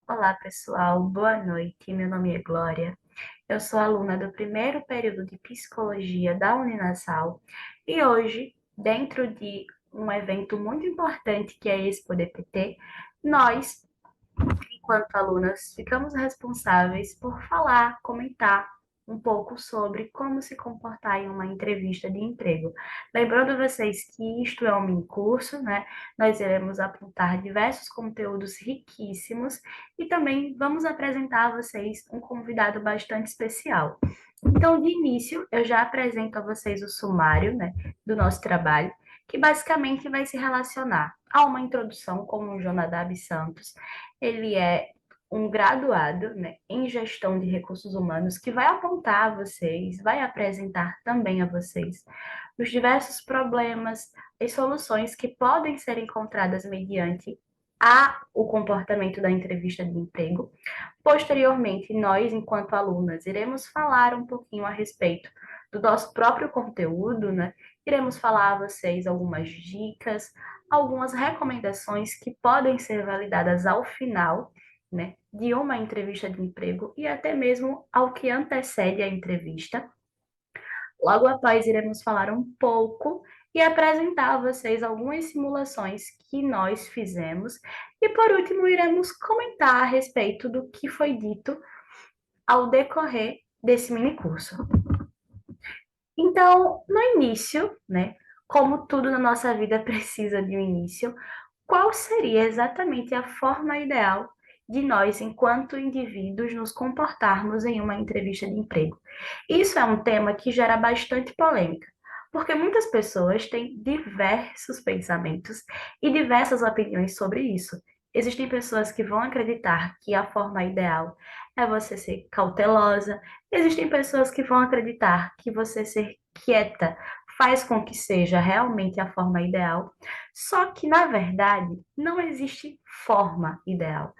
Olá, pessoal. Boa noite. Meu nome é Glória. Eu sou aluna do primeiro período de Psicologia da Uninasal e hoje, dentro de um evento muito importante que é a Expo DPT, nós, enquanto alunas, ficamos responsáveis por falar, comentar um pouco sobre como se comportar em uma entrevista de emprego. Lembrando vocês que isto é um mini curso, né? Nós iremos apontar diversos conteúdos riquíssimos e também vamos apresentar a vocês um convidado bastante especial. Então, de início, eu já apresento a vocês o sumário, né, do nosso trabalho, que basicamente vai se relacionar a uma introdução com o Jonadab Santos. Ele é um graduado, né, em gestão de recursos humanos que vai apontar a vocês, vai apresentar também a vocês os diversos problemas e soluções que podem ser encontradas mediante o comportamento da entrevista de emprego. Posteriormente, nós, enquanto alunas, iremos falar um pouquinho a respeito do nosso próprio conteúdo, né? Iremos falar a vocês algumas dicas, algumas recomendações que podem ser validadas ao final, né, de uma entrevista de emprego e até mesmo ao que antecede a entrevista. Logo após, iremos falar um pouco e apresentar a vocês algumas simulações que nós fizemos. E por último, iremos comentar a respeito do que foi dito ao decorrer desse mini curso. Então, no início, né, como tudo na nossa vida precisa de um início, qual seria exatamente a forma ideal de nós, enquanto indivíduos, nos comportarmos em uma entrevista de emprego? Isso é um tema que gera bastante polêmica, porque muitas pessoas têm diversos pensamentos e diversas opiniões sobre isso. Existem pessoas que vão acreditar que a forma ideal é você ser cautelosa, existem pessoas que vão acreditar que você ser quieta faz com que seja realmente a forma ideal. Só que, na verdade, não existe forma ideal.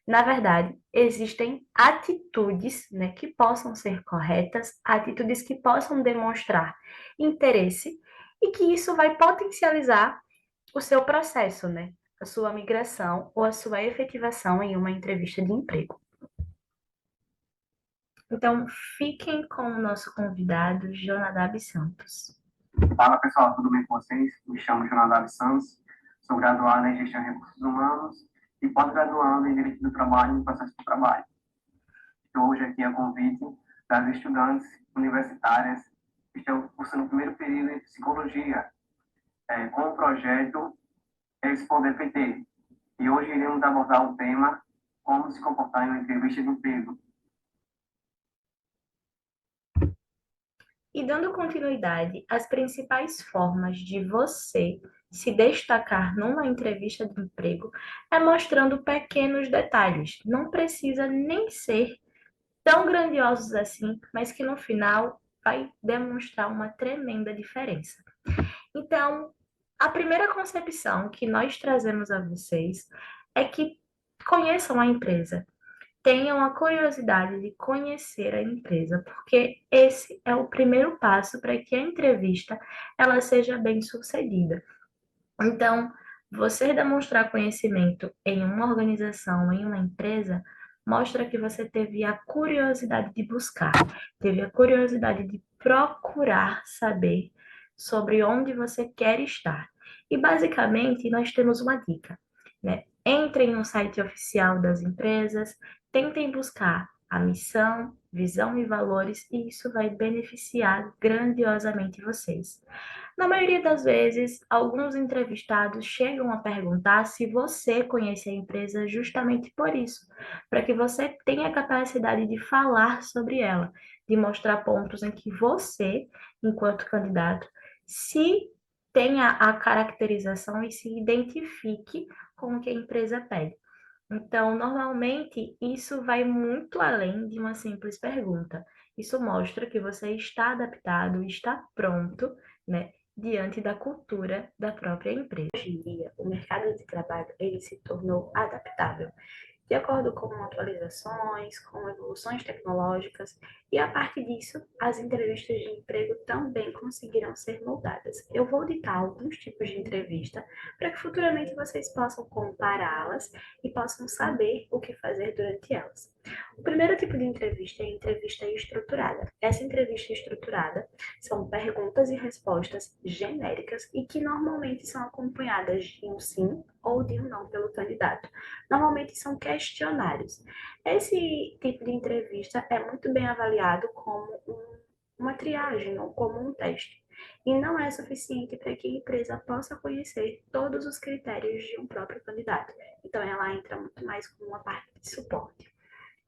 Na verdade, existem atitudes, né, que possam ser corretas, atitudes que possam demonstrar interesse e que isso vai potencializar o seu processo, né, a sua migração ou a sua efetivação em uma entrevista de emprego. Então, fiquem com o nosso convidado, Jonadab Santos. Fala pessoal, tudo bem com vocês? Me chamo Jonadab Santos, sou graduado em Gestão de Recursos Humanos e pós-graduando em Direito do Trabalho e Processo do Trabalho. Estou hoje aqui a convite das estudantes universitárias que estão cursando o primeiro período em Psicologia, com o projeto Expo DPT. E hoje iremos abordar o tema como se comportar em uma entrevista de emprego. E dando continuidade, as principais formas de você se destacar numa entrevista de emprego é mostrando pequenos detalhes. Não precisa nem ser tão grandiosos assim, mas que no final vai demonstrar uma tremenda diferença. Então, a primeira concepção que nós trazemos a vocês é que conheçam a empresa, tenham a curiosidade de conhecer a empresa, porque esse é o primeiro passo para que a entrevista ela seja bem sucedida. Então, você demonstrar conhecimento em uma organização, em uma empresa, mostra que você teve a curiosidade de buscar, teve a curiosidade de procurar saber sobre onde você quer estar. E basicamente, nós temos uma dica, né? Entrem no site oficial das empresas, tentem buscar a missão, visão e valores, e isso vai beneficiar grandiosamente vocês. Na maioria das vezes, alguns entrevistados chegam a perguntar se você conhece a empresa justamente por isso, para que você tenha a capacidade de falar sobre ela, de mostrar pontos em que você, enquanto candidato, se tenha a caracterização e se identifique com o que a empresa pede. Então, normalmente, isso vai muito além de uma simples pergunta. Isso mostra que você está adaptado, está pronto, né, diante da cultura da própria empresa. Hoje em dia, o mercado de trabalho ele se tornou adaptável. de acordo com atualizações, com evoluções tecnológicas, e a partir disso, as entrevistas de emprego também conseguirão ser moldadas. Eu vou ditar alguns tipos de entrevista para que futuramente vocês possam compará-las e possam saber o que fazer durante elas. O primeiro tipo de entrevista é a entrevista estruturada. Essa entrevista estruturada são perguntas e respostas genéricas e que normalmente são acompanhadas de um sim ou de um não pelo candidato. Normalmente são questionários. Esse tipo de entrevista é muito bem avaliado como uma triagem ou como um teste. E não é suficiente para que a empresa possa conhecer todos os critérios de um próprio candidato. Então, ela entra muito mais como uma parte de suporte.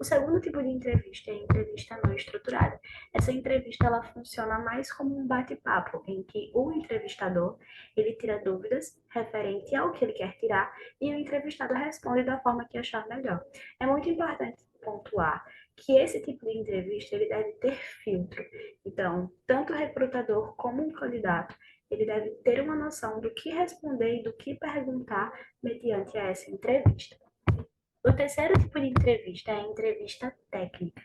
O segundo tipo de entrevista é a entrevista não estruturada. Essa entrevista ela funciona mais como um bate-papo, em que o entrevistador ele tira dúvidas referente ao que ele quer tirar e o entrevistado responde da forma que achar melhor. É muito importante pontuar que esse tipo de entrevista ele deve ter filtro. Então, tanto o recrutador como o candidato ele deve ter uma noção do que responder e do que perguntar mediante essa entrevista. O terceiro tipo de entrevista é a entrevista técnica.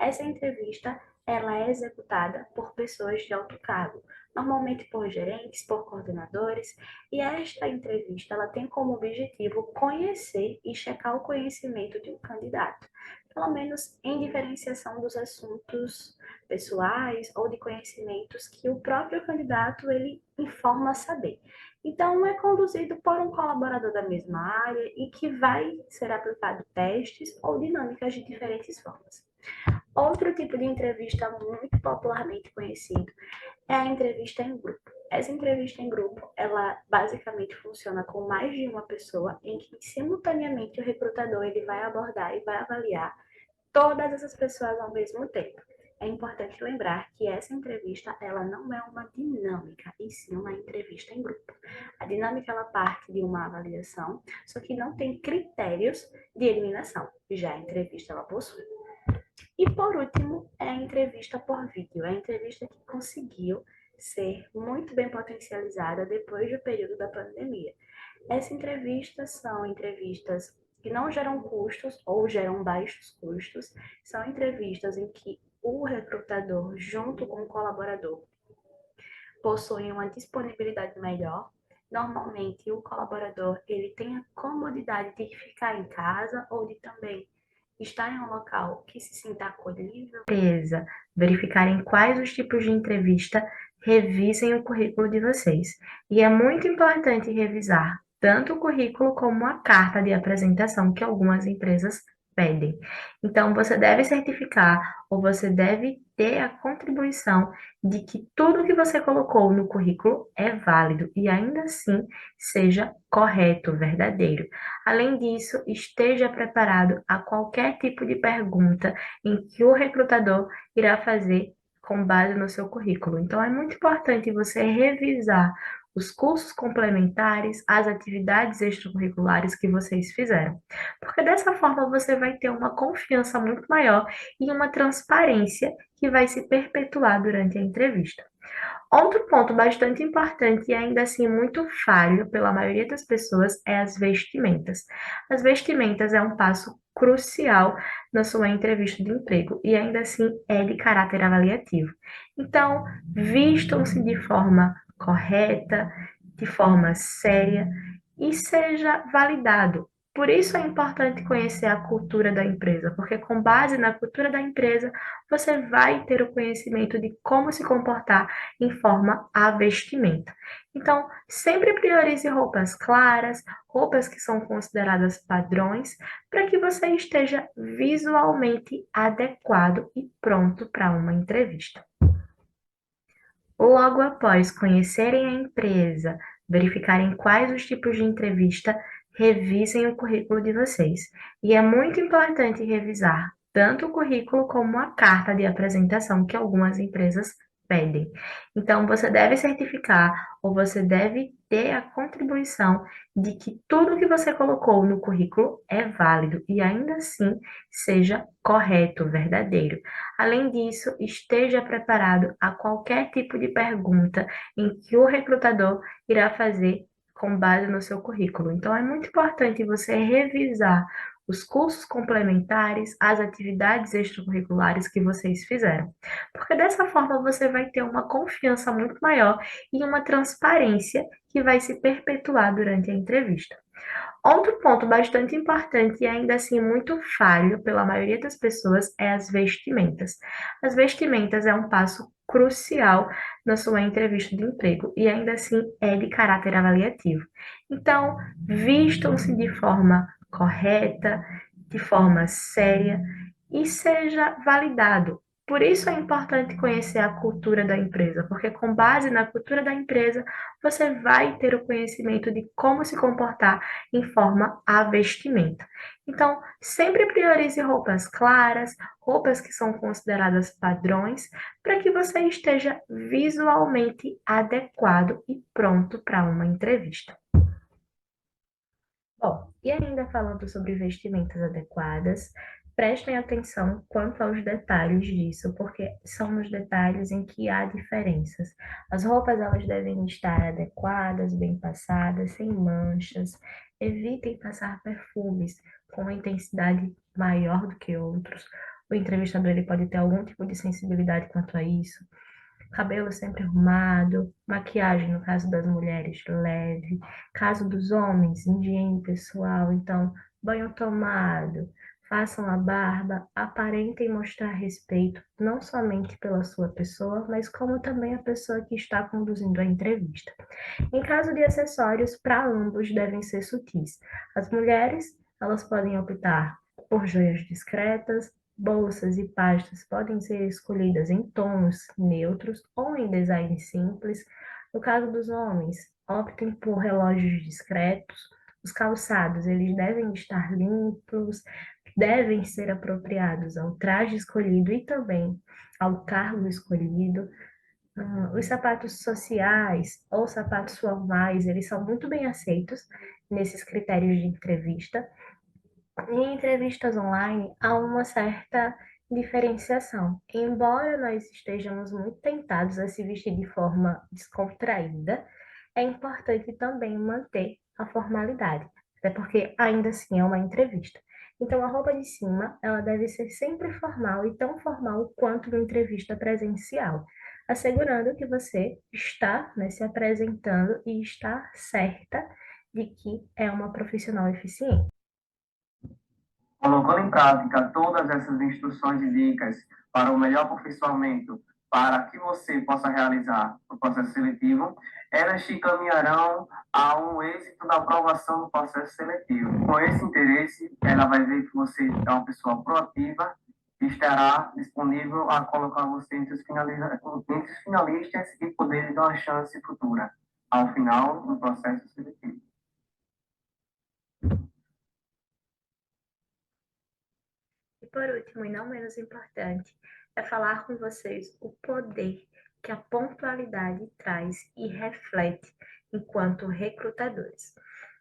Essa entrevista ela é executada por pessoas de alto cargo, normalmente por gerentes, por coordenadores, e esta entrevista ela tem como objetivo conhecer e checar o conhecimento de um candidato, pelo menos em diferenciação dos assuntos pessoais ou de conhecimentos que o próprio candidato ele informa saber. Então, é conduzido por um colaborador da mesma área e que vai ser aplicado testes ou dinâmicas de diferentes formas. Outro tipo de entrevista muito popularmente conhecido é a entrevista em grupo. Essa entrevista em grupo, ela basicamente funciona com mais de uma pessoa, em que simultaneamente o recrutador ele vai abordar e vai avaliar todas essas pessoas ao mesmo tempo. É importante lembrar que essa entrevista ela não é uma dinâmica, e sim uma entrevista em grupo. A dinâmica ela parte de uma avaliação, só que não tem critérios de eliminação. Já a entrevista ela possui. E por último, é a entrevista por vídeo. É a entrevista que conseguiu ser muito bem potencializada depois do período da pandemia. Essas entrevistas são entrevistas que não geram custos ou geram baixos custos. São entrevistas em que o recrutador, junto com o colaborador, possuem uma disponibilidade melhor. Normalmente, o colaborador ele tem a comodidade de ficar em casa ou de também estar em um local que se sinta acolhível. Empresa, verificarem quais os tipos de entrevista, revisem o currículo de vocês. E é muito importante revisar tanto o currículo como a carta de apresentação que algumas empresas pedem. Então, você deve certificar ou você deve ter a contribuição de que tudo que você colocou no currículo é válido e ainda assim seja correto, verdadeiro. Além disso, esteja preparado a qualquer tipo de pergunta em que o recrutador irá fazer com base no seu currículo. Então, é muito importante você revisar os cursos complementares, as atividades extracurriculares que vocês fizeram, porque dessa forma você vai ter uma confiança muito maior e uma transparência que vai se perpetuar durante a entrevista. Outro ponto bastante importante e ainda assim muito falho pela maioria das pessoas é as vestimentas. As vestimentas é um passo crucial na sua entrevista de emprego e ainda assim é de caráter avaliativo. Então, vistam-se de forma correta, de forma séria e seja validado. Por isso é importante conhecer a cultura da empresa, porque com base na cultura da empresa, você vai ter o conhecimento de como se comportar em forma a vestimenta. Então, sempre priorize roupas claras, roupas que são consideradas padrões, para que você esteja visualmente adequado e pronto para uma entrevista. Logo após conhecerem a empresa, verificarem quais os tipos de entrevista, revisem o currículo de vocês. E é muito importante revisar tanto o currículo como a carta de apresentação que algumas empresas pedem. Então, você deve certificar ou você deve ter a contribuição de que tudo que você colocou no currículo é válido e ainda assim seja correto, verdadeiro. Além disso, esteja preparado a qualquer tipo de pergunta em que o recrutador irá fazer com base no seu currículo. Então, é muito importante você revisar os cursos complementares, as atividades extracurriculares que vocês fizeram. Porque dessa forma você vai ter uma confiança muito maior e uma transparência que vai se perpetuar durante a entrevista. Outro ponto bastante importante e ainda assim muito falho pela maioria das pessoas é as vestimentas. As vestimentas é um passo crucial na sua entrevista de emprego e ainda assim é de caráter avaliativo. Então, vistam-se de forma correta, de forma séria e seja validado. Por isso é importante conhecer a cultura da empresa, porque com base na cultura da empresa, você vai ter o conhecimento de como se comportar em forma a vestimenta. Então, sempre priorize roupas claras, roupas que são consideradas padrões, para que você esteja visualmente adequado e pronto para uma entrevista. Bom, e ainda falando sobre vestimentas adequadas, prestem atenção quanto aos detalhes disso, porque são nos detalhes em que há diferenças. As roupas elas devem estar adequadas, bem passadas, sem manchas. Evitem passar perfumes com intensidade maior do que outros. O entrevistador ele pode ter algum tipo de sensibilidade quanto a isso. Cabelo sempre arrumado, maquiagem, no caso das mulheres, leve. Caso dos homens, higiene pessoal, então, banho tomado, façam a barba, aparentem mostrar respeito, não somente pela sua pessoa, mas como também a pessoa que está conduzindo a entrevista. Em caso de acessórios, para ambos devem ser sutis. As mulheres, elas podem optar por joias discretas, bolsas e pastas podem ser escolhidas em tons neutros ou em design simples. No caso dos homens, optem por relógios discretos. Os calçados, eles devem estar limpos, devem ser apropriados ao traje escolhido e também ao cargo escolhido. Os sapatos sociais ou sapatos formais, eles são muito bem aceitos nesses critérios de entrevista. Em entrevistas online, há uma certa diferenciação. Embora nós estejamos muito tentados a se vestir de forma descontraída, é importante também manter a formalidade, até porque ainda assim é uma entrevista. Então, a roupa de cima, ela deve ser sempre formal e tão formal quanto uma entrevista presencial, assegurando que você está, né, se apresentando e está certa de que é uma profissional eficiente. Colocando em prática todas essas instruções e dicas para o melhor aperfeiçoamento, para que você possa realizar o processo seletivo, elas te encaminharão a um êxito da aprovação do processo seletivo. Com esse interesse, ela vai ver que você é uma pessoa proativa e estará disponível a colocar você entre os finalistas e poder lhe dar uma chance futura ao final do processo seletivo. E por último, e não menos importante, é falar com vocês o poder que a pontualidade traz e reflete enquanto recrutadores.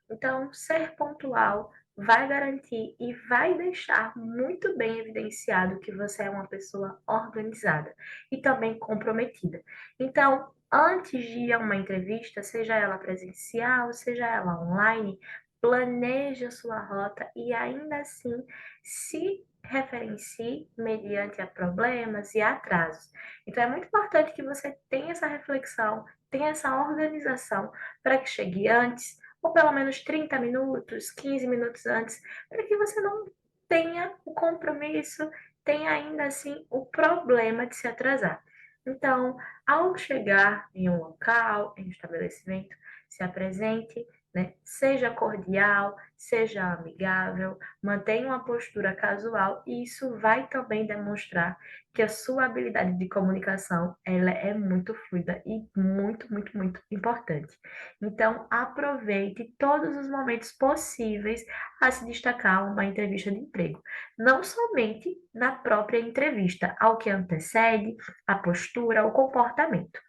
Então, ser pontual vai garantir e vai deixar muito bem evidenciado que você é uma pessoa organizada e também comprometida. Então, antes de ir a uma entrevista, seja ela presencial, seja ela online, planeje a sua rota e ainda assim se referencie mediante a problemas e atrasos. Então, é muito importante que você tenha essa reflexão, tenha essa organização para que chegue antes, ou pelo menos 30 minutos, 15 minutos antes, para que você não tenha o compromisso, tenha ainda assim o problema de se atrasar. Então, ao chegar em um local, em um estabelecimento, se apresente, né? Seja cordial, seja amigável, mantenha uma postura casual e isso vai também demonstrar que a sua habilidade de comunicação ela é muito fluida e muito, muito, muito importante. Então, aproveite todos os momentos possíveis a se destacar uma entrevista de emprego, não somente na própria entrevista, ao que antecede, a postura, o comportamento.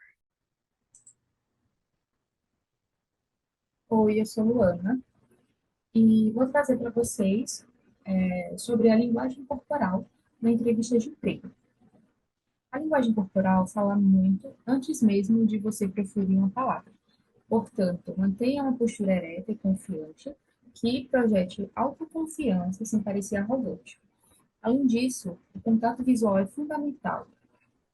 Oi, eu sou Luana e vou trazer para vocês sobre a linguagem corporal na entrevista de emprego. A linguagem corporal fala muito antes mesmo de você proferir uma palavra. Portanto, mantenha uma postura ereta e confiante que projete autoconfiança sem parecer arrogante. Além disso, o contato visual é fundamental.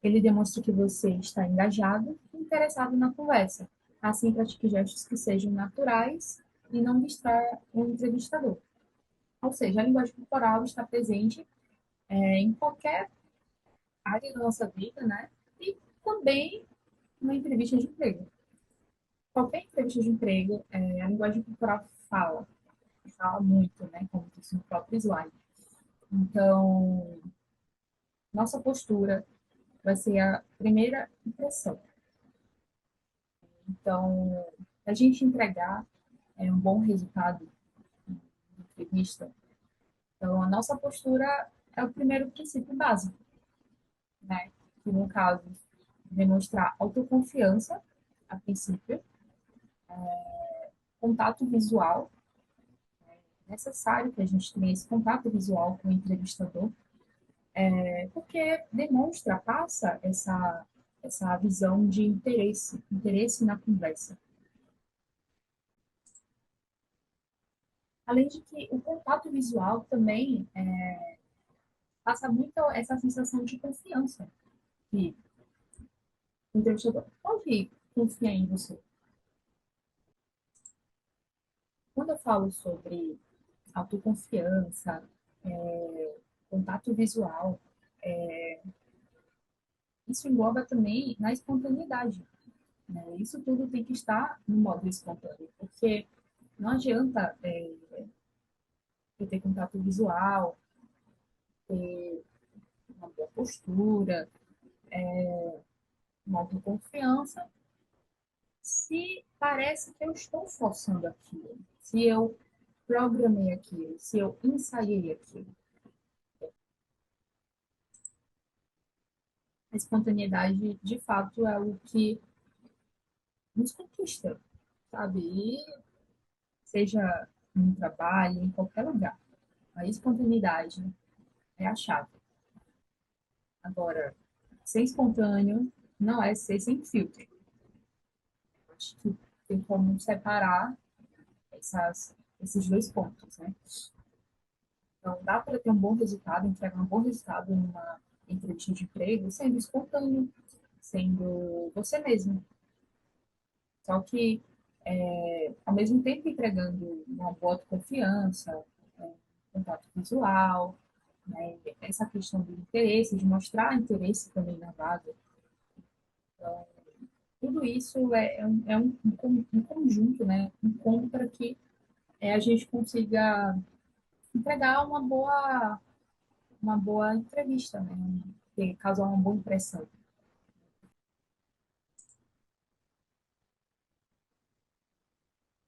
Ele demonstra que você está engajado e interessado na conversa. Assim, pratique gestos que sejam naturais e não distraia o entrevistador. Ou seja, a linguagem corporal está presente em qualquer área da nossa vida, né? E também na entrevista de emprego. Qualquer entrevista de emprego, a linguagem corporal fala muito, né? Como disse no próprio slide. Então, nossa postura vai ser a primeira impressão. Então, a gente entregar um bom resultado na entrevista, então a nossa postura é o primeiro princípio básico, né? Que no caso, demonstrar autoconfiança, a princípio, contato visual, é necessário que a gente tenha esse contato visual com o entrevistador, porque demonstra, passa essa visão de interesse na conversa. Além de que o contato visual também passa muito essa sensação de confiança, que o entrevistador pode confiar em você. Quando eu falo sobre autoconfiança, contato visual, isso engloba também na espontaneidade, né? Isso tudo tem que estar no modo espontâneo, porque não adianta eu ter contato visual, ter uma boa postura, uma autoconfiança, se parece que eu estou forçando aquilo, se eu programei aquilo, se eu ensaiei aquilo. A espontaneidade, de fato, é o que nos conquista, sabe? E seja no trabalho, em qualquer lugar. A espontaneidade é a chave. Agora, ser espontâneo não é ser sem filtro. Acho que tem como separar esses dois pontos, né? Então, dá para ter um bom resultado, entregar um bom resultado numa entrevista de emprego sendo espontâneo, sendo você mesmo. Só que, ao mesmo tempo, entregando uma boa confiança, é, contato visual, né, essa questão do interesse, de mostrar interesse também na vaga. Tudo isso é um conjunto, né, um combo para que a gente consiga entregar uma boa entrevista, né, causar uma boa impressão.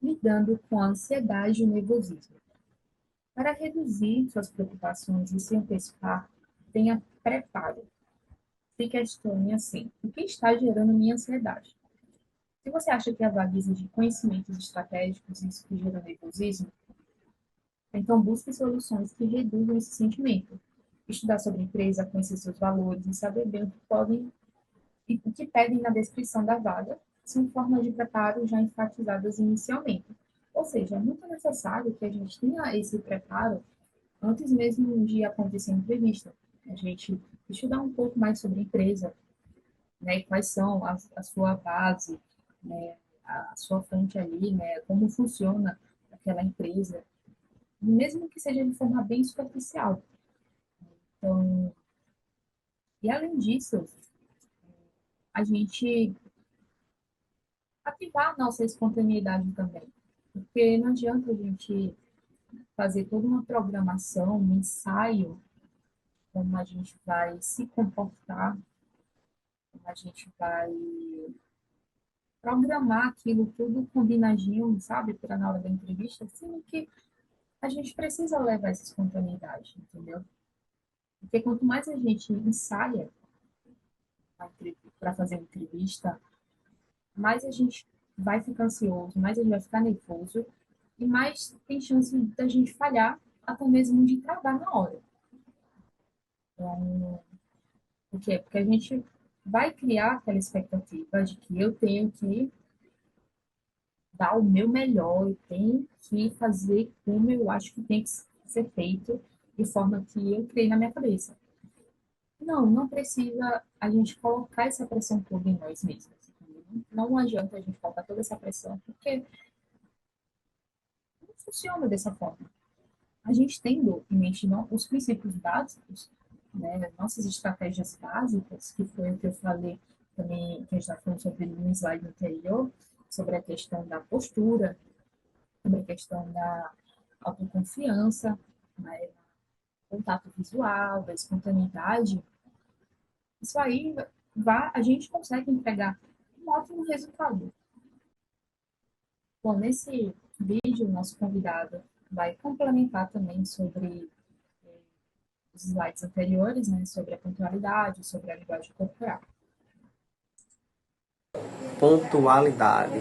Lidando com a ansiedade e o nervosismo. Para reduzir suas preocupações e se antecipar, tenha preparo. Se questione assim: o que está gerando minha ansiedade? Se você acha que a vaga exige conhecimentos estratégicos e isso que gera nervosismo, então busque soluções que reduzam esse sentimento. Estudar sobre a empresa, conhecer seus valores e saber bem o que podem e o que pedem na descrição da vaga são formas de preparo já enfatizadas inicialmente. Ou seja, é muito necessário que a gente tenha esse preparo antes mesmo de acontecer a entrevista. A gente estudar um pouco mais sobre a empresa, né, quais são a sua base, né, a sua fonte ali, né, como funciona aquela empresa, mesmo que seja de forma bem superficial. Então, e além disso, a gente ativar a nossa espontaneidade também, porque não adianta a gente fazer toda uma programação, um ensaio, como a gente vai se comportar, como a gente vai programar aquilo tudo combinadinho, sabe, para na hora da entrevista, sendo que a gente precisa levar essa espontaneidade, entendeu? Porque quanto mais a gente ensaia para fazer uma entrevista, mais a gente vai ficar ansioso, mais a gente vai ficar nervoso e mais tem chance da gente falhar, até mesmo de travar na hora. Então, por quê? Porque a gente vai criar aquela expectativa de que eu tenho que dar o meu melhor, eu tenho que fazer como eu acho que tem que ser feito, de forma que eu criei na minha cabeça. Não, não precisa a gente colocar essa pressão toda em nós mesmos. Não adianta a gente colocar toda essa pressão, porque não funciona dessa forma. A gente tendo em mente os princípios básicos, né, nossas estratégias básicas, que foi o que eu falei também, que a gente está falando sobre no slide anterior, sobre a questão da postura, sobre a questão da autoconfiança, né, contato visual, da espontaneidade, isso aí a gente consegue entregar um ótimo resultado. Bom, nesse vídeo, o nosso convidado vai complementar também sobre os slides anteriores, né, sobre a pontualidade, sobre a linguagem corporal. Pontualidade.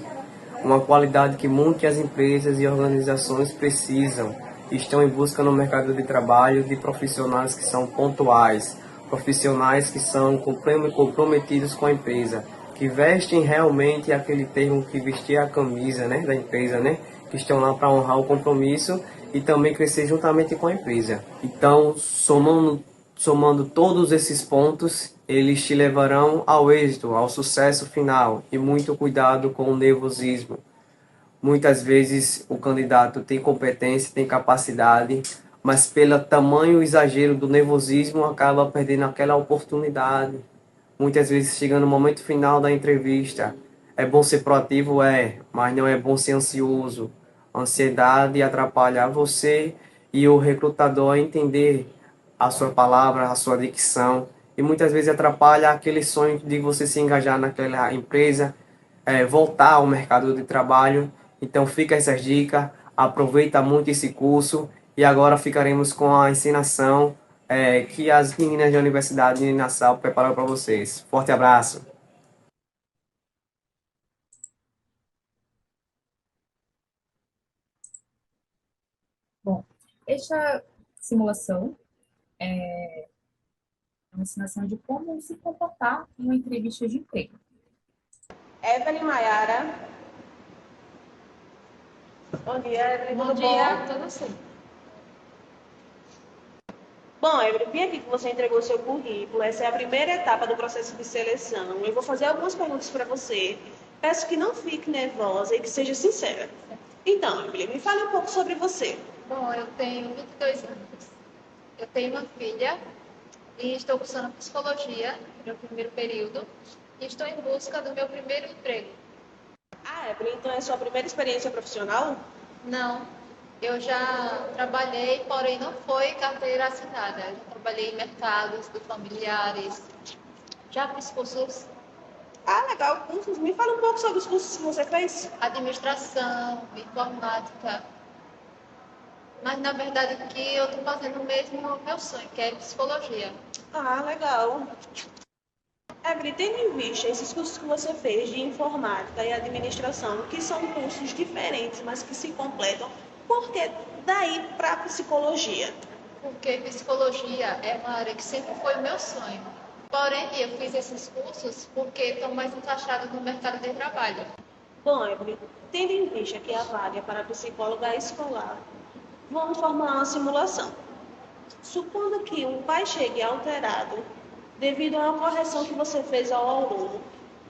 Uma qualidade que muitas empresas e organizações precisam. Estão em busca no mercado de trabalho de profissionais que são pontuais, profissionais que são comprometidos com a empresa, que vestem realmente aquele termo que vestir a camisa, né, da empresa, né, que estão lá para honrar o compromisso e também crescer juntamente com a empresa. Então, somando todos esses pontos, eles te levarão ao êxito, ao sucesso final. E muito cuidado com o nervosismo. Muitas vezes o candidato tem competência, tem capacidade, mas pelo tamanho exagero do nervosismo acaba perdendo aquela oportunidade. Muitas vezes chega no momento final da entrevista. É bom ser proativo? É, mas não é bom ser ansioso. A ansiedade atrapalha você e o recrutador a entender a sua palavra, a sua dicção. E muitas vezes atrapalha aquele sonho de você se engajar naquela empresa, voltar ao mercado de trabalho. Então fica essas dicas, aproveita muito esse curso e agora ficaremos com a ensinação que as meninas da Universidade de Nassau prepararam para vocês. Forte abraço! Bom, esta simulação é uma ensinação de como se comportar em uma entrevista de emprego. Evelyn Maiara. Bom dia, Evelyn. Bom Tudo dia, bom? tudo sim. Bom, Evelyn, vi aqui que você entregou seu currículo. Essa é a primeira etapa do processo de seleção. Eu vou fazer algumas perguntas para você. Peço que não fique nervosa e que seja sincera. Então, Evelyn, me fale um pouco sobre você. Bom, eu tenho 22 anos. Eu tenho uma filha e estou cursando psicologia no meu primeiro período e estou em busca do meu primeiro emprego. Ah, Evelyn, então é a sua primeira experiência profissional? Não, eu já trabalhei, porém não foi carteira assinada. Eu já trabalhei em mercados de familiares, já fiz cursos Ah, legal, cursos. Me fala um pouco sobre os cursos que você fez. administração, informática, mas na verdade aqui eu estou fazendo mesmo o meu sonho, que é psicologia. Ah, legal. Evelyn, tendo em vista esses cursos que você fez de informática e administração, que são cursos diferentes, mas que se completam, por que daí para a psicologia? Porque psicologia é uma área que sempre foi o meu sonho. Porém, eu fiz esses cursos porque estão mais encaixados no mercado de trabalho. Bom, Evelyn, tendo em vista que a vaga para psicóloga escolar, vamos formular uma simulação. Supondo que um pai chegue alterado devido a uma correção que você fez ao aluno,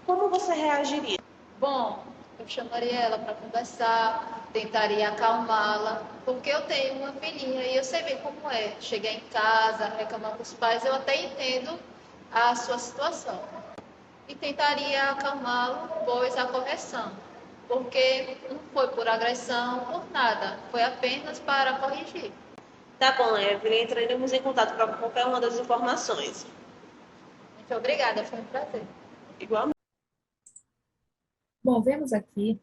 como você reagiria? Bom, eu chamaria ela para conversar, tentaria acalmá-la, porque eu tenho uma filhinha e eu sei bem como é. Chegar em casa, reclamar com os pais, eu até entendo a sua situação. E tentaria acalmá-lo, pois a correção. Porque não foi por agressão, por nada. Foi apenas para corrigir. Tá bom, Evelyn, entraremos em contato para qualquer uma das informações. Muito obrigada, foi um prazer. Igual. Bom, vemos aqui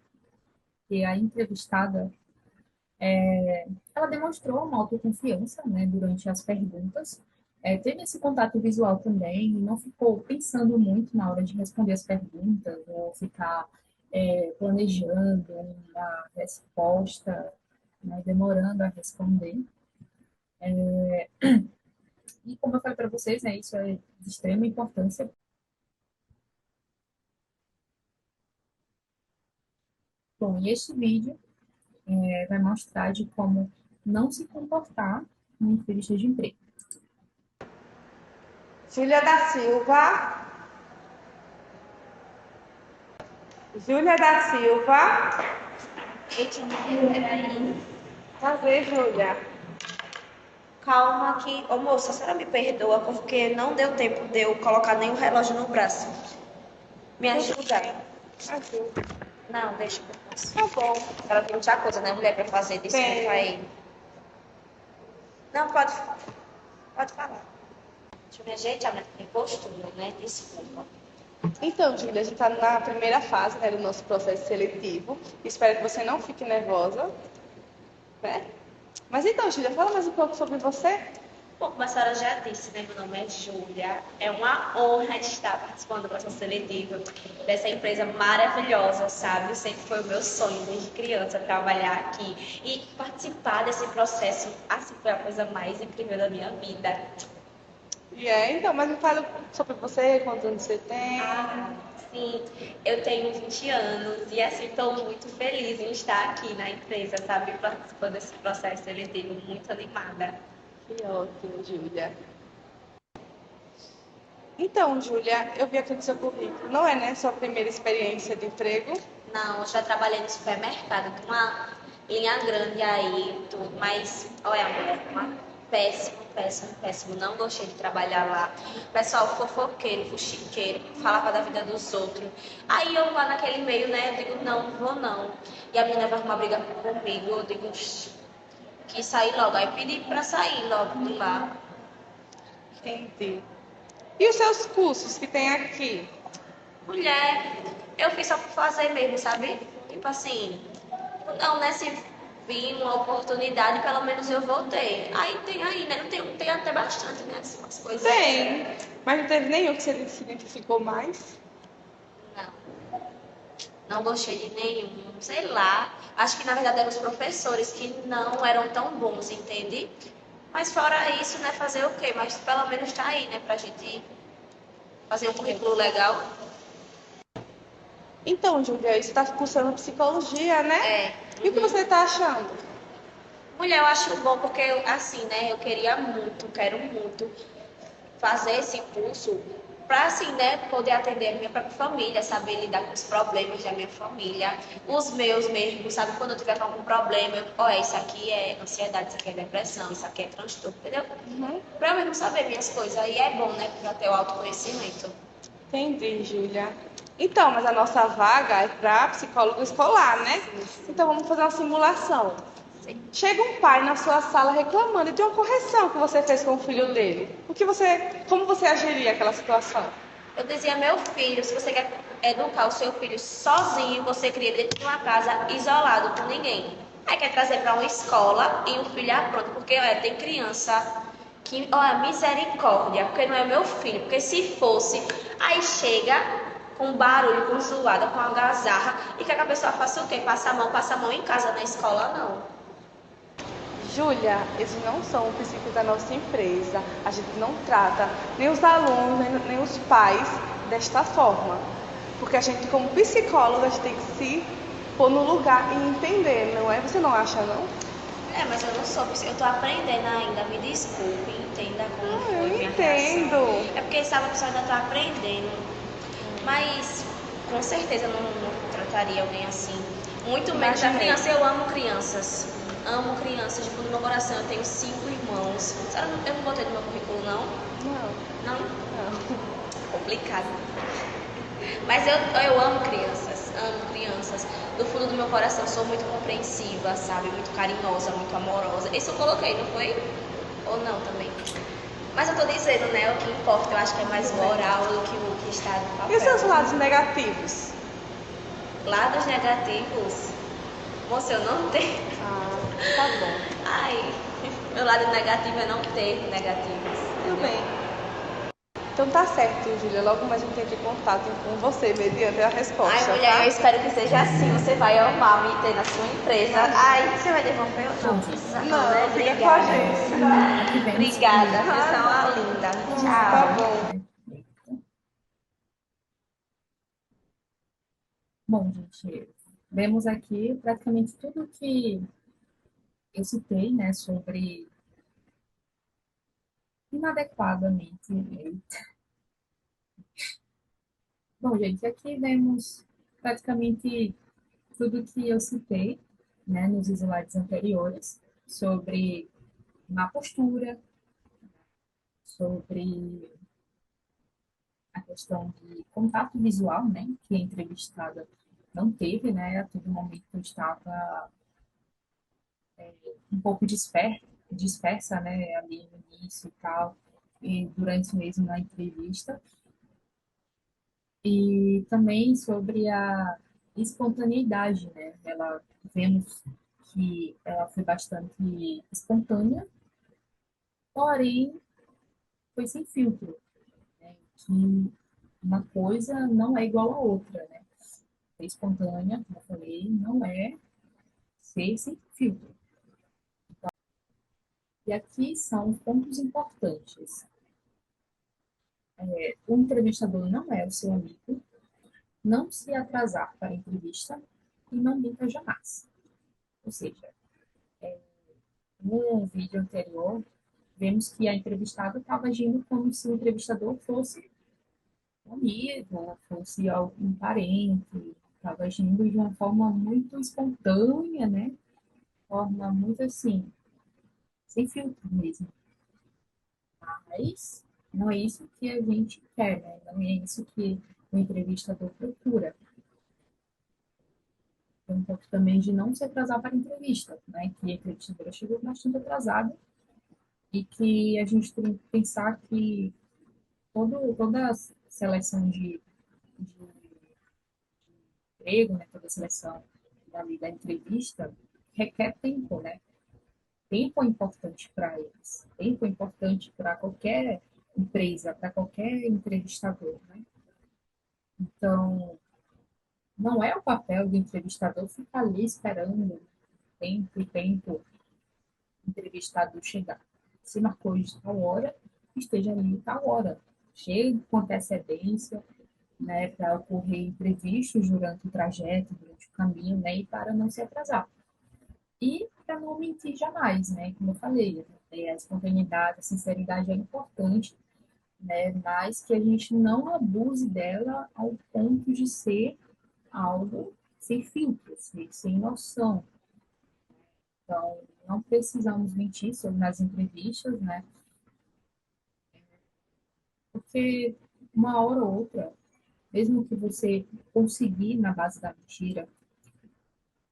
que a entrevistada ela demonstrou uma autoconfiança, né, durante as perguntas, teve esse contato visual também, e não ficou pensando muito na hora de responder as perguntas, ou ficar planejando uma resposta, né, demorando a responder. E como eu falei para vocês, né, isso é de extrema importância. Bom, e este vídeo vai mostrar de como não se comportar em entrevista de emprego. Júlia da Silva. Júlia da Silva. Eita, peraí. Prazer, Júlia. Calma que... Ô, moça, a senhora me perdoa porque não deu tempo de eu colocar nenhum relógio no braço. Me ajuda? Ajuda. Não, deixa que eu faço. Tá bom. Ela tem muita coisa, né, mulher, pra fazer. Desculpa Tem. aí. Não, pode falar. Deixa eu me ajeitar minha postura, né? Desculpa. Então, Júlia, a gente está na primeira fase, né, do nosso processo seletivo. Espero que você não fique nervosa, né? Mas então, Júlia, fala mais um pouco sobre você. Bom, como a senhora já disse, né? Meu nome é Júlia. É uma honra estar participando do processo seletivo dessa empresa maravilhosa, sabe? Sempre foi o meu sonho desde criança trabalhar aqui. E participar desse processo, assim, foi a coisa mais incrível da minha vida. Então, mas me fala sobre você, quantos anos você tem. Sim, eu tenho 20 anos e assim estou muito feliz em estar aqui na empresa, sabe? Participando desse processo seletivo, muito animada. Que ótimo, Júlia. Então, Júlia, eu vi aqui no seu currículo. Não é, né, sua primeira experiência de emprego? Não, eu já trabalhei no supermercado, com uma linha grande aí, tudo, mas olha, mulher, péssimo. Não gostei de trabalhar lá. Pessoal fofoqueiro, fuxiqueiro, falava da vida dos outros. Aí eu lá naquele meio, né, eu digo, não vou não. E a menina vai arrumar briga comigo, eu digo, quis sair logo. Aí pedi pra sair logo de lá. Entendi. E os seus cursos que tem aqui? Mulher, eu fiz só por fazer mesmo, sabe? Tipo assim, não, né? Se vir uma oportunidade, pelo menos eu voltei. Aí tem, né? Tem até bastante, né? Umas coisas. Tem. Mas não teve nenhum que você se identificou mais? Não, não gostei de nenhum, sei lá. Acho que na verdade eram os professores que não eram tão bons, entende? Mas fora isso, né? Fazer o quê? Mas pelo menos tá aí, né? Pra gente fazer um currículo legal. Então, Júlia, você está cursando psicologia, né? É. E o que você está achando? Mulher, eu acho bom porque, assim, né, eu quero muito fazer esse curso para, assim, né, poder atender a minha própria família, saber lidar com os problemas da minha família, os meus mesmo, sabe? Quando eu tiver com algum problema, isso aqui é ansiedade, isso aqui é depressão, isso aqui é transtorno, entendeu? Para eu mesmo saber minhas coisas, aí é bom, né, para ter o autoconhecimento. Entendi, Júlia. Então, mas a nossa vaga é para psicólogo escolar, né? Então, vamos fazer uma simulação. Chega um pai na sua sala reclamando de uma correção que você fez com o filho dele. Como você agiria aquela situação? Eu dizia, meu filho, se você quer educar o seu filho sozinho, você cria dentro de uma casa, isolado, com ninguém. Aí quer trazer para uma escola e o filho apronta, porque olha, tem criança que, olha, misericórdia, porque não é meu filho, porque se fosse, aí chega com barulho, com zoada, com algazarra, e quer que a pessoa faça o quê? Passa a mão em casa, na escola não. Júlia, esses não são os princípios da nossa empresa. A gente não trata nem os alunos, nem os pais desta forma. Porque a gente, como psicóloga, a gente tem que se pôr no lugar e entender, não é? Você não acha, não? É, mas eu não sou, eu tô aprendendo ainda, me desculpe, entenda como foi minha entendo. reação. É porque, sabe, a pessoa ainda tá aprendendo. Mas, com certeza, não trataria alguém assim. Muito menos a criança. Eu amo crianças. Amo crianças, de fundo do meu coração. Eu tenho 5 irmãos. Eu não botei no meu currículo, não? Não. Não? Complicado. Mas eu amo crianças. Do fundo do meu coração, sou muito compreensiva, sabe? Muito carinhosa, muito amorosa. Isso eu coloquei, não foi? Ou não também? Mas eu tô dizendo, né? O que importa, eu acho que é mais moral do que o que está no papel. E os seus lados negativos? Lados negativos? Moça, eu não tenho. Tá bom. Ai, meu lado negativo é não ter negativos. Tudo bem. Então tá certo, Júlia. Logo mais a gente entra em contato com você, mediante a resposta. Ai, mulher, tá? eu espero que seja assim. Você vai amar me ter na sua empresa. Ai, você vai devolver o Não, né? fica com a gente. Obrigada. Você é uma linda. Tchau. Tá bom. Bom, gente, vemos aqui praticamente tudo que eu citei, né, sobre inadequadamente. Bom, gente, aqui vemos praticamente tudo que eu citei, né, nos slides anteriores, sobre má postura, sobre a questão de contato visual, né, que a entrevistada não teve, né, a todo momento estava um pouco dispersa, né, ali no início e tal, e durante mesmo na entrevista. E também sobre a espontaneidade, né, ela vemos que ela foi bastante espontânea, porém foi sem filtro, né, que uma coisa não é igual à outra, né? Ser espontânea, como eu falei, não é ser sem filtro. E aqui são pontos importantes. O entrevistador não é o seu amigo, não se atrasar para a entrevista e não minta jamais. Ou seja, no vídeo anterior, vemos que a entrevistada estava agindo como se o entrevistador fosse um amigo, fosse algum parente, estava agindo de uma forma muito espontânea, né? Forma muito assim, sem filtro mesmo. Mas não é isso que a gente quer, né? Não é isso que o entrevistador procura. Tem um pouco também de não se atrasar para a entrevista, né? Que a entrevistadora chegou bastante atrasada e que a gente tem que pensar que toda a seleção de emprego, né? Toda a seleção da entrevista requer tempo, né? Tempo é importante para eles. Tempo é importante para qualquer empresa, para qualquer entrevistador, né? Então, não é o papel do entrevistador ficar ali esperando tempo e tempo o entrevistado chegar. Se marcou de tal hora, esteja ali tal hora. Chegue com antecedência, né, para ocorrer imprevistos durante o trajeto, durante o caminho, né, e para não se atrasar. E para não mentir jamais, né, como eu falei, a espontaneidade, a sinceridade é importante, né, mas que a gente não abuse dela ao ponto de ser algo sem filtros, sem noção. Então, não precisamos mentir sobre nas entrevistas, né? Porque uma hora ou outra, mesmo que você conseguir na base da mentira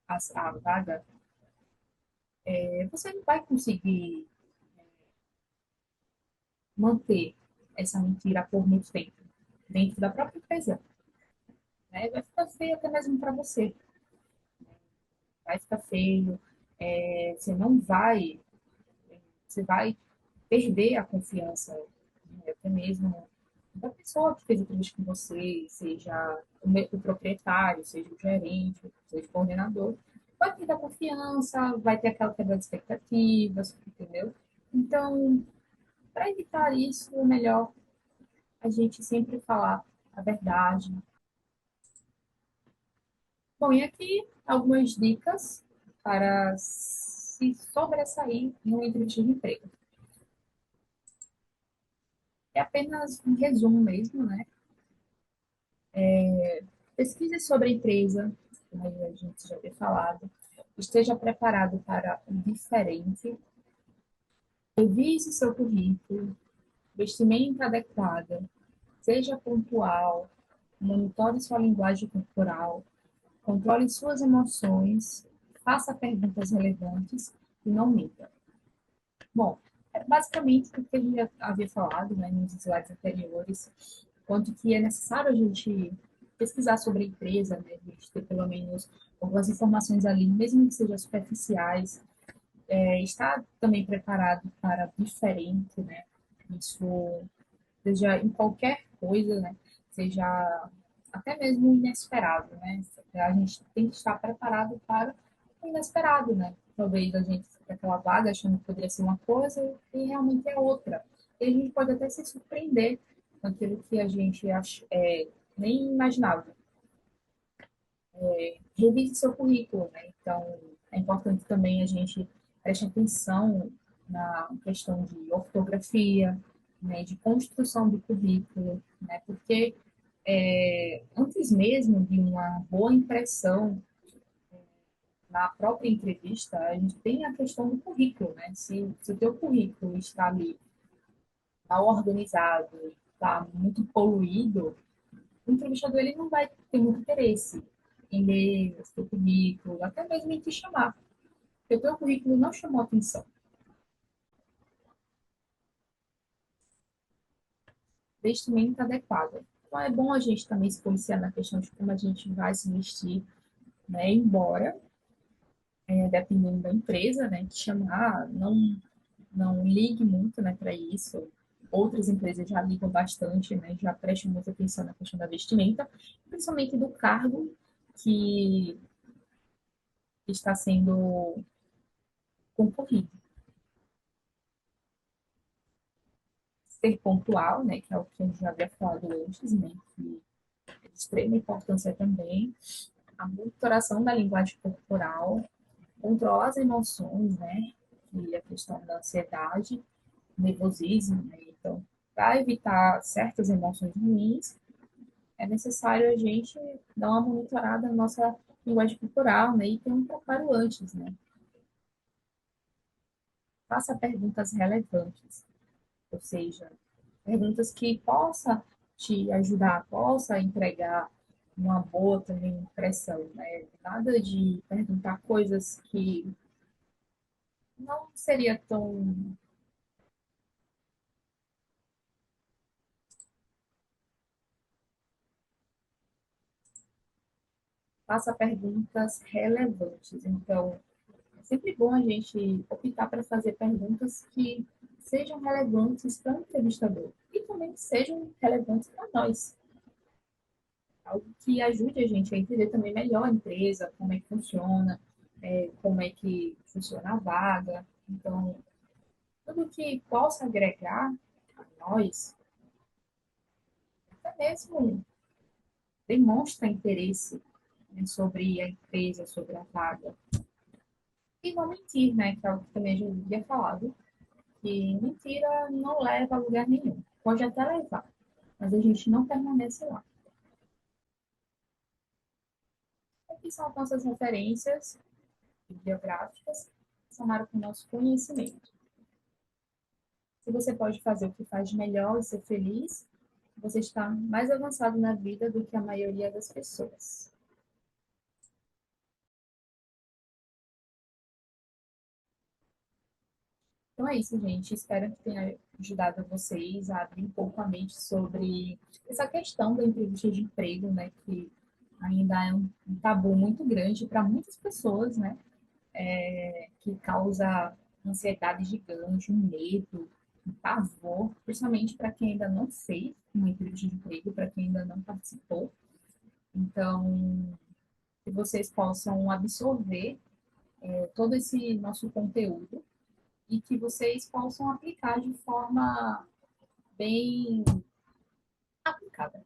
a vaga, você não vai conseguir manter essa mentira por muito tempo dentro da própria empresa, né? Vai ficar feio até mesmo para você, vai ficar feio, você não vai, você vai perder a confiança, né? Até mesmo da pessoa que fez a entrevista com você, seja o proprietário, seja o gerente, seja o coordenador, vai ter a confiança, vai ter aquela quebra de expectativas, entendeu? Então, para evitar isso, é melhor a gente sempre falar a verdade. Bom, e aqui algumas dicas para se sobressair em uma entrevista de emprego. É apenas um resumo mesmo, né? Pesquise sobre a empresa, como a gente já havia falado. Esteja preparado para o diferente. Revise seu currículo. Vestimenta adequada. Seja pontual. Monitore sua linguagem corporal. Controle suas emoções. Faça perguntas relevantes e não minta. Bom, é basicamente o que a gente já havia falado, né, nos slides anteriores, quanto que é necessário a gente pesquisar sobre a empresa, né, a gente ter pelo menos algumas informações ali, mesmo que sejam superficiais, estar também preparado para diferente, né, isso seja em qualquer coisa, né, seja até mesmo inesperado, né, a gente tem que estar preparado para o inesperado, né, talvez a gente fique aquela vaga achando que poderia ser uma coisa e realmente é outra, e a gente pode até se surpreender com aquilo que a gente nem imaginava. revise seu currículo, né? Então, é importante também a gente prestar atenção na questão de ortografia, né, de construção do currículo, né? Porque antes mesmo de uma boa impressão na própria entrevista, a gente tem a questão do currículo, né? Se o teu currículo está ali mal organizado, está muito poluído, o entrevistador ele não vai ter muito interesse em ler o seu currículo, até mesmo em te chamar, porque o teu currículo não chamou atenção. Vestimenta adequada. Então é bom a gente também se policiar na questão de como a gente vai se vestir, né? Embora, dependendo da empresa, né, te chamar, não ligue muito, né, para isso. Outras empresas já ligam bastante, né, já prestam muita atenção na questão da vestimenta, principalmente do cargo que está sendo concorrido. Ser pontual, né, que é o que eu já havia falado antes, né, que é de extrema importância também. A monitoração da linguagem corporal, controlar as emoções, né, que é a questão da ansiedade, nervosismo, né, então, para evitar certas emoções ruins, é necessário a gente dar uma monitorada na nossa linguagem corporal, né, e ter um preparo antes, né. Faça perguntas relevantes, ou seja, perguntas que possa te ajudar, possa entregar uma boa também impressão, né? Nada de perguntar coisas que não seria tão. Faça perguntas relevantes. Então, é sempre bom a gente optar para fazer perguntas que sejam relevantes para o entrevistador e também sejam relevantes para nós. Algo que ajude a gente a entender também melhor a empresa, como é que funciona, como é que funciona a vaga. Então, tudo que possa agregar a nós, até mesmo demonstra interesse, né, sobre a empresa, sobre a vaga. E não mentir, né, que é algo que também a gente havia falado, que mentira não leva a lugar nenhum. Pode até levar, mas a gente não permanece lá. Aqui são as nossas referências bibliográficas, que somaram com o nosso conhecimento. Se você pode fazer o que faz melhor e ser feliz, você está mais avançado na vida do que a maioria das pessoas. Então é isso, gente. Espero que tenha ajudado vocês a abrir um pouco a mente sobre essa questão da entrevista de emprego, né? Que ainda é um tabu muito grande para muitas pessoas, né? Que causa ansiedade gigante, um medo, um pavor, principalmente para quem ainda não fez uma entrevista de emprego, para quem ainda não participou. Então, que vocês possam absorver todo esse nosso conteúdo e que vocês possam aplicar de forma bem aplicada.